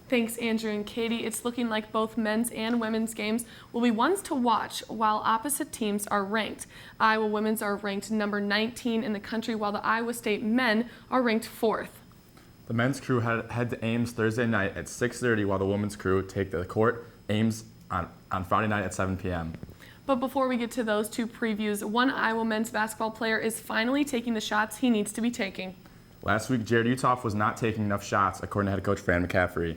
Thanks, Andrew and Katie. It's looking like both men's and women's games will be ones to watch while opposite teams are ranked. Iowa women's are ranked number 19 in the country, while the Iowa State men are ranked 4th. The men's crew head to Ames Thursday night at 6:30, while the women's crew take the court Ames on Friday night at 7 p.m. But before we get to those two previews, one Iowa men's basketball player is finally taking the shots he needs to be taking. Last week, Jared Utoff was not taking enough shots, according to head coach Fran McCaffrey.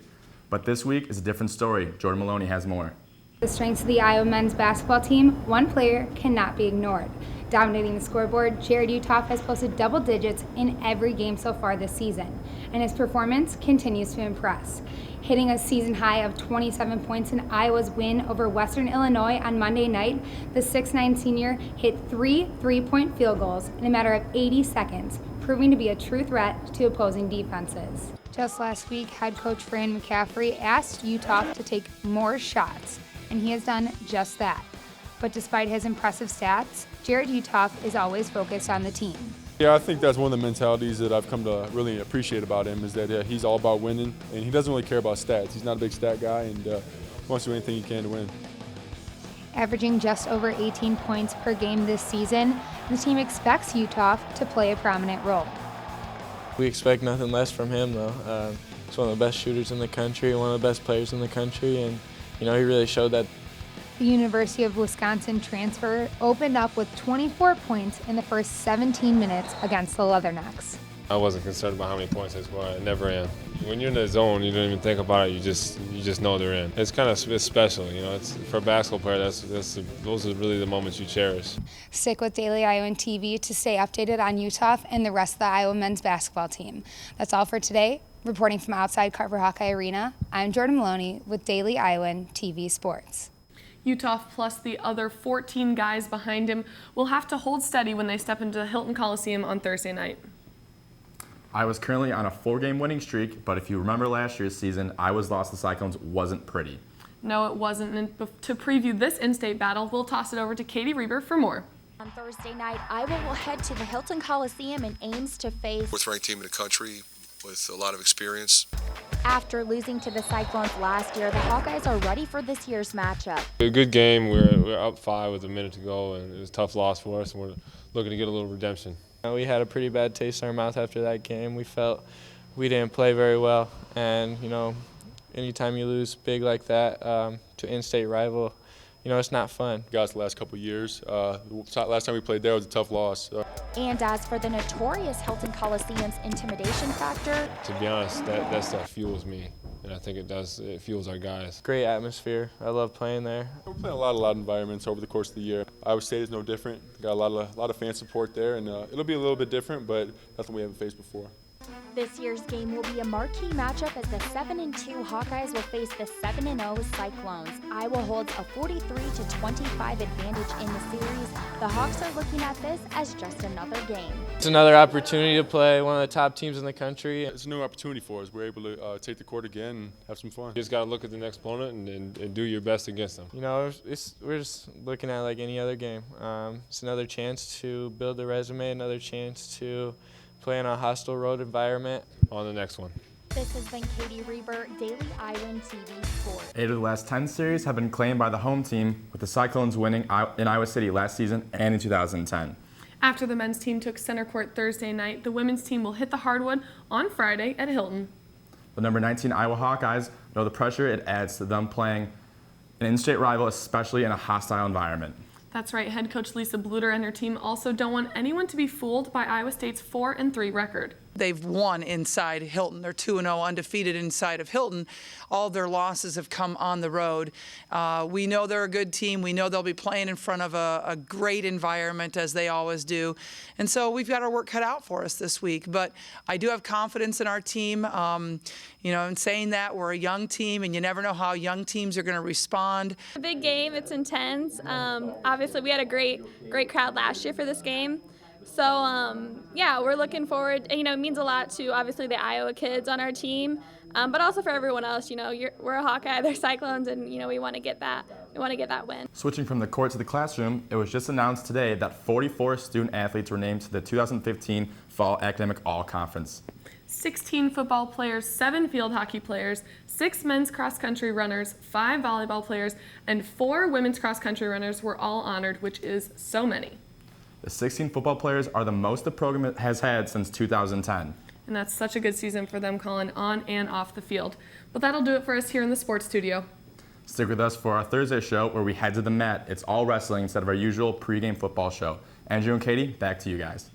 But this week is a different story. Jordan Maloney has more. The strengths of the Iowa men's basketball team, one player cannot be ignored. Dominating the scoreboard, Jared Utoff has posted double digits in every game so far this season, and his performance continues to impress. Hitting a season high of 27 points in Iowa's win over Western Illinois on Monday night, the 6'9 senior hit 3 three-point field goals in a matter of 80 seconds, proving to be a true threat to opposing defenses. Just last week, head coach Fran McCaffrey asked Utoff to take more shots, and he has done just that. But despite his impressive stats, Jared Utoff is always focused on the team. Yeah, I think that's one of the mentalities that I've come to really appreciate about him is that he's all about winning, and he doesn't really care about stats. He's not a big stat guy, and wants to do anything he can to win. Averaging just over 18 points per game this season, the team expects Utoff to play a prominent role. We expect nothing less from him, though. He's one of the best shooters in the country, one of the best players in the country, and he really showed that. The University of Wisconsin transfer opened up with 24 points in the first 17 minutes against the Leathernecks. I wasn't concerned about how many points I scored. I never am. When you're in the zone, you don't even think about it. You just know they're in. It's it's special, It's for a basketball player. Those are really the moments you cherish. Stick with Daily Iowan TV to stay updated on Utoff and the rest of the Iowa men's basketball team. That's all for today. Reporting from outside Carver Hawkeye Arena, I'm Jordan Maloney with Daily Iowan TV Sports. Utoff plus the other 14 guys behind him will have to hold steady when they step into the Hilton Coliseum on Thursday night. Iowa's currently on a 4-game winning streak, but if you remember last year's season, Iowa's loss to Cyclones wasn't pretty. No, it wasn't. And to preview this in-state battle, we'll toss it over to Katie Reber for more. On Thursday night, Iowa will head to the Hilton Coliseum in Ames to face 4th-ranked team in the country with a lot of experience. After losing to the Cyclones last year, the Hawkeyes are ready for this year's matchup. A good game. We're up 5 with a minute to go, and it was a tough loss for us, and we're looking to get a little redemption. We had a pretty bad taste in our mouth after that game. We felt we didn't play very well, and anytime you lose big like that to in-state rival, it's not fun. Guys, the last couple of years, last time we played there was a tough loss. And as for the notorious Hilton Coliseum's intimidation factor, To be honest, that stuff fuels me, and I think it does. It fuels our guys. Great atmosphere. I love playing there. We're playing a lot of environments over the course of the year. Iowa State is no different. Got a lot of fan support there, and it'll be a little bit different, but nothing we haven't faced before. this year's game will be a marquee matchup as the 7-2 Hawkeyes will face the 7-0 Cyclones. Iowa holds a 43-25 advantage in the series. The Hawks are looking at this as just another game. It's another opportunity to play one of the top teams in the country. It's a new opportunity for us. We're able to take the court again and have some fun. You just got to look at the next opponent and do your best against them. You know, we're just looking at like any other game. It's another chance to build the resume, another chance to play in a hostile road environment. On the next one. This has been Katie Reber, Daily Iowan TV Sports. 8 of the last 10 series have been claimed by the home team, with the Cyclones winning in Iowa City last season and in 2010. After the men's team took center court Thursday night, the women's team will hit the hardwood on Friday at Hilton. The number 19 Iowa Hawkeyes know the pressure it adds to them playing an in-state rival, especially in a hostile environment. That's right. Head coach Lisa Bluter and her team also don't want anyone to be fooled by Iowa State's 4-3 record. They've won inside Hilton. They're 2-0 undefeated inside of Hilton. All their losses have come on the road. We know they're a good team. We know they'll be playing in front of a great environment, as they always do. And so we've got our work cut out for us this week. But I do have confidence in our team. You know, in saying that, we're a young team, and you never know how young teams are going to respond. A big game. It's intense. Obviously, we had a great crowd last year for this game. So, yeah, we're looking forward. You know, it means a lot to, obviously, the Iowa kids on our team, but also for everyone else. You know, we're a Hawkeye, they're Cyclones, and, you know, we want to get that. We want to get that win. Switching from the court to the classroom, it was just announced today that 44 student athletes were named to the 2015 Fall Academic All-Conference. 16 football players, 7 field hockey players, 6 men's cross-country runners, 5 volleyball players, and 4 women's cross-country runners were all honored, which is so many. The 16 football players are the most the program has had since 2010. And that's such a good season for them, Colin, on and off the field. But that'll do it for us here in the sports studio. Stick with us for our Thursday show where we head to the mat. It's all wrestling instead of our usual pregame football show. Andrew and Katie, back to you guys.